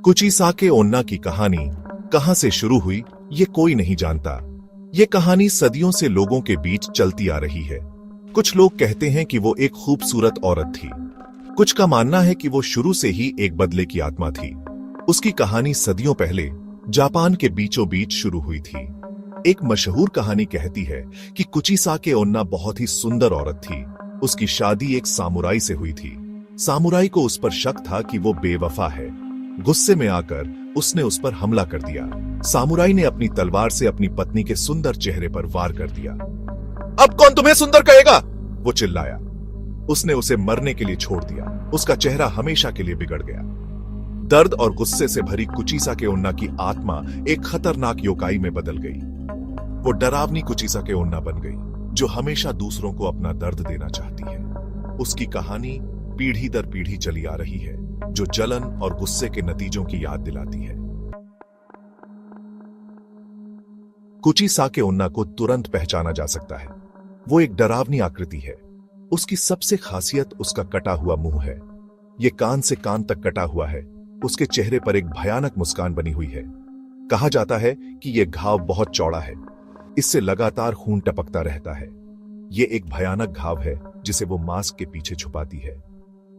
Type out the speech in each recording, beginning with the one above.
कुचिसाके ओन्ना की कहानी कहां से शुरू हुई ये कोई नहीं जानता। ये कहानी सदियों से लोगों के बीच चलती आ रही है। कुछ लोग कहते हैं कि वो एक खूबसूरत औरत थी। कुछ का मानना है कि वो शुरू से ही एक बदले की आत्मा थी। उसकी कहानी सदियों पहले जापान के बीचों बीच शुरू हुई थी। एक मशहूर कहानी कहती है कि कुचिसाके ओन्ना बहुत ही सुंदर औरत थी। उसकी शादी एक सामुराई से हुई थी। सामुराई को उस पर शक था कि वो बेवफा है। गुस्से में आकर उसने उस पर हमला कर दिया। सामुराई ने अपनी तलवार से अपनी पत्नी के सुंदर चेहरे पर वार कर दिया। अब कौन तुम्हें सुंदर कहेगा? वो चिल्लाया। उसने उसे मरने के लिए छोड़ दिया। उसका चेहरा हमेशा के लिए बिगड़ गया। दर्द और गुस्से से भरी कुचिसाके ओन्ना की आत्मा एक खतरनाक योकाई में बदल गई। वो डरावनी कुचिसाके ओन्ना बन गई, जो हमेशा दूसरों को अपना दर्द देना चाहती है। उसकी कहानी पीढ़ी दर पीढ़ी चली आ रही है, जो जलन और गुस्से के नतीजों की याद दिलाती है। कुचिसाके ओन्ना को तुरंत पहचाना जा सकता है। वो एक डरावनी आकृति है। उसकी सबसे खासियत उसका कटा हुआ मुंह है। ये कान से कान तक कटा हुआ है। उसके चेहरे पर एक भयानक मुस्कान बनी हुई है। कहा जाता है कि यह घाव बहुत चौड़ा है। इससे लगातार खून टपकता रहता है। यह एक भयानक घाव है जिसे वो मास्क के पीछे छुपाती है।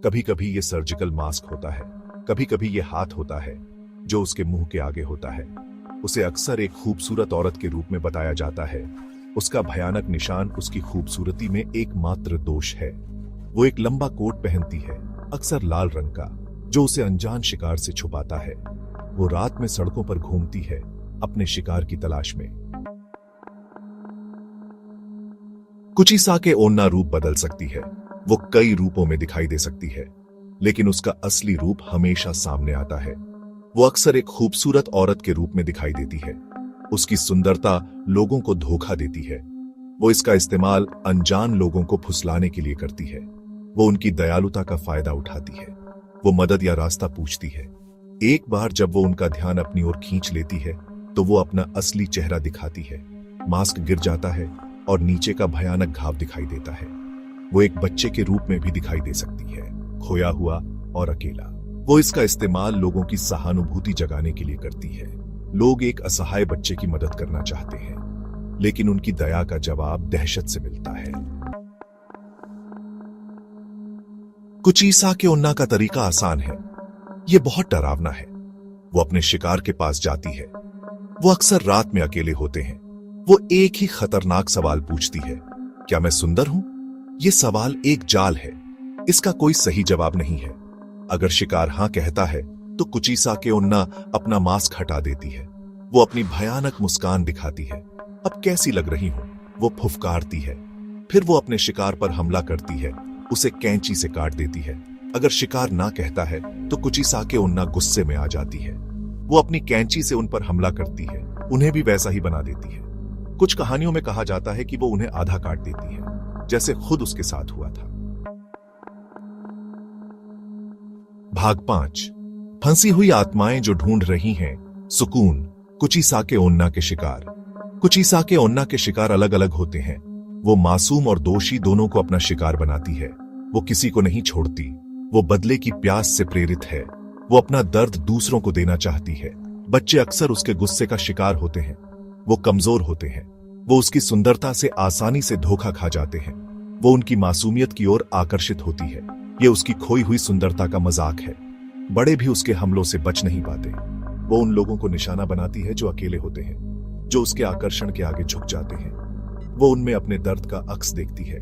कभी कभी यह सर्जिकल मास्क होता है, कभी कभी यह हाथ होता है जो उसके मुंह के आगे होता है। उसे अक्सर एक खूबसूरत औरत के रूप में बताया जाता है। उसका भयानक निशान उसकी खूबसूरती में एकमात्र दोष है। वो एक लंबा कोट पहनती है, अक्सर लाल रंग का, जो उसे अनजान शिकार से छुपाता है। वो रात में सड़कों पर घूमती है, अपने शिकार की तलाश में। कुचिसाके ओन्ना रूप बदल सकती है। वो कई रूपों में दिखाई दे सकती है, लेकिन उसका असली रूप हमेशा सामने आता है। वो अक्सर एक खूबसूरत औरत के रूप में दिखाई देती है। उसकी सुंदरता लोगों को धोखा देती है। वो इसका इस्तेमाल अनजान लोगों को फुसलाने के लिए करती है। वो उनकी दयालुता का फायदा उठाती है। वो मदद या रास्ता पूछती है। एक बार जब वो उनका ध्यान अपनी ओर खींच लेती है, तो वो अपना असली चेहरा दिखाती है। मास्क गिर जाता है और नीचे का भयानक घाव दिखाई देता है। वो एक बच्चे के रूप में भी दिखाई दे सकती है, खोया हुआ और अकेला। वो इसका इस्तेमाल लोगों की सहानुभूति जगाने के लिए करती है। लोग एक असहाय बच्चे की मदद करना चाहते हैं, लेकिन उनकी दया का जवाब दहशत से मिलता है। कुचिसाके ओन्ना का तरीका आसान है। यह बहुत डरावना है। वो अपने शिकार के पास जाती है। वो अक्सर रात में अकेले होते हैं। वो एक ही खतरनाक सवाल पूछती है, क्या मैं सुंदर हूं? यह सवाल एक जाल है। इसका कोई सही जवाब नहीं है। अगर शिकार हां कहता है, तो कुचिसाके ओन्ना अपना मास्क हटा देती है। वो अपनी भयानक मुस्कान दिखाती है। अब कैसी लग रही हूं? वो फुफकारती है। फिर वो अपने शिकार पर हमला करती है, उसे कैंची से काट देती है। अगर शिकार ना कहता है, तो कुचिसाके ओन्ना गुस्से में आ जाती है। वो अपनी कैंची से उन पर हमला करती है, उन्हें भी वैसा ही बना देती है। कुछ कहानियों में कहा जाता है कि वो उन्हें आधा काट देती है, जैसे खुद उसके साथ हुआ था। भाग 5। फंसी हुई आत्माएं जो ढूंढ रही हैं सुकून। कुचिसाके ओन्ना के शिकार। कुचिसाके ओन्ना के शिकार अलग अलग होते हैं। वो मासूम और दोषी दोनों को अपना शिकार बनाती है। वो किसी को नहीं छोड़ती। वो बदले की प्यास से प्रेरित है। वो अपना दर्द दूसरों को देना चाहती है। बच्चे अक्सर उसके गुस्से का शिकार होते हैं। वो कमजोर होते हैं। वो उसकी सुंदरता से आसानी से धोखा खा जाते हैं। वो उनकी मासूमियत की ओर आकर्षित होती है। ये उसकी खोई हुई सुंदरता का मजाक है। बड़े भी उसके हमलों से बच नहीं पाते। वो उन लोगों को निशाना बनाती है जो अकेले होते हैं, जो उसके आकर्षण के आगे झुक जाते हैं। वो उनमें अपने दर्द का अक्स देखती है।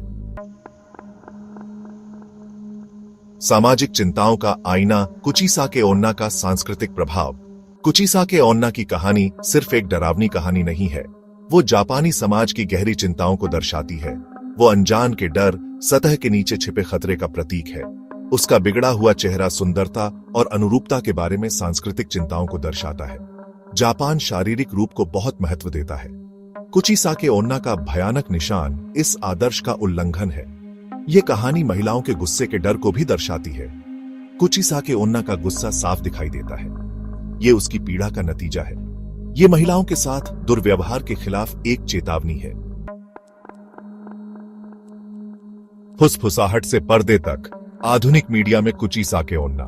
सामाजिक चिंताओं का आईना। कुचिसाके ओन्ना का सांस्कृतिक प्रभाव। कुचिसाके ओन्ना की कहानी सिर्फ एक डरावनी कहानी नहीं है। वो जापानी समाज की गहरी चिंताओं को दर्शाती है। वो अनजान के डर, सतह के नीचे छिपे खतरे का प्रतीक है। उसका बिगड़ा हुआ चेहरा सुंदरता और अनुरूपता के बारे में सांस्कृतिक चिंताओं को दर्शाता है। जापान शारीरिक रूप को बहुत महत्व देता है। कुचिसाके ओन्ना का भयानक निशान इस आदर्श का उल्लंघन है। यह कहानी महिलाओं के गुस्से के डर को भी दर्शाती है। कुचिसाके ओन्ना का गुस्सा साफ दिखाई देता है। यह उसकी पीड़ा का नतीजा है। यह महिलाओं के साथ दुर्व्यवहार के खिलाफ एक चेतावनी है। फुसफुसाहट से पर्दे तक, आधुनिक मीडिया में कुचिसाके ओन्ना।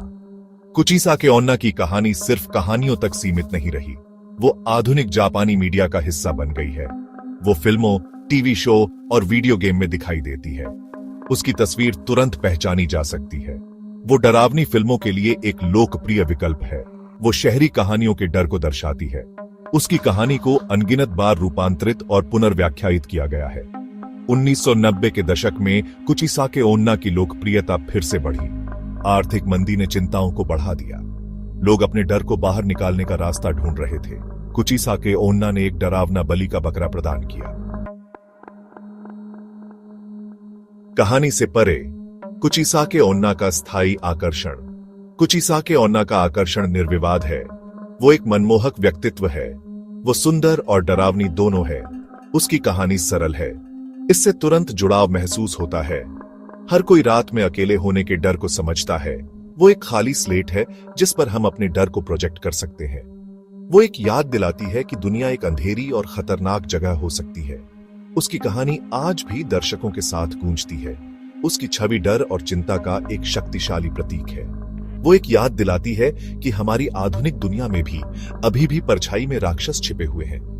कुचिसाके ओन्ना की कहानी सिर्फ कहानियों तक सीमित नहीं रही, वो आधुनिक जापानी मीडिया का हिस्सा बन गई है। वो फिल्मों, टीवी शो और वीडियो गेम में दिखाई देती है। उसकी तस्वीर तुरंत पहचानी जा सकती है। वो डरावनी फिल्मों के लिए एक लोकप्रिय विकल्प है। वो शहरी कहानियों के डर को दर्शाती है। उसकी कहानी को अनगिनत बार रूपांतरित और पुनर्व्याख्यायित किया गया है। 1990 के दशक में कुचिसाके ओन्ना की लोकप्रियता फिर से बढ़ी। आर्थिक मंदी ने चिंताओं को बढ़ा दिया। लोग अपने डर को बाहर निकालने का रास्ता ढूंढ रहे थे। कुचिसाके ओन्ना ने एक डरावना बलि का बकरा प्रदान किया। कहानी से परे, कुचिसाके ओन्ना का स्थायी आकर्षण। कुचिसाके ओन्ना का आकर्षण निर्विवाद है। वो एक मनमोहक व्यक्तित्व है। वो सुंदर और डरावनी दोनों है। उसकी कहानी सरल है। इससे तुरंत जुड़ाव महसूस होता है। हर कोई रात में अकेले होने के डर को समझता है। वो एक खाली स्लेट है जिस पर हम अपने डर को प्रोजेक्ट कर सकते हैं। वो एक याद दिलाती है कि दुनिया एक अंधेरी और खतरनाक जगह हो सकती है। उसकी कहानी आज भी दर्शकों के साथ गूंजती है। उसकी छवि डर और चिंता का एक शक्तिशाली प्रतीक है। वो एक याद दिलाती है कि हमारी आधुनिक दुनिया में भी अभी भी परछाई में राक्षस छिपे हुए हैं।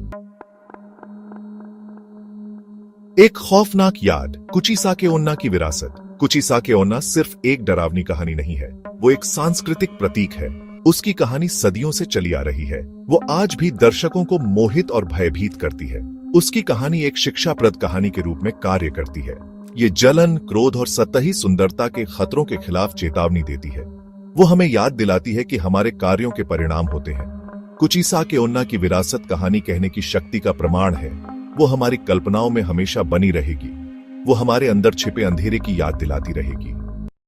एक खौफनाक याद, कुचिसाके ओन्ना की विरासत। कुचिसाके ओन्ना सिर्फ एक डरावनी कहानी नहीं है, वो एक सांस्कृतिक प्रतीक है। उसकी कहानी सदियों से चली आ रही है। वो आज भी दर्शकों को मोहित और भयभीत करती है। उसकी कहानी एक शिक्षाप्रद कहानी के रूप में कार्य करती है। ये जलन, क्रोध और सतही सुंदरता के खतरों के खिलाफ चेतावनी देती है। वो हमें याद दिलाती है कि हमारे कार्यों के परिणाम होते हैं। कुचिसाके ओन्ना की विरासत कहानी कहने की शक्ति का प्रमाण है। वो हमारी कल्पनाओं में हमेशा बनी रहेगी। वो हमारे अंदर छिपे अंधेरे की याद दिलाती रहेगी।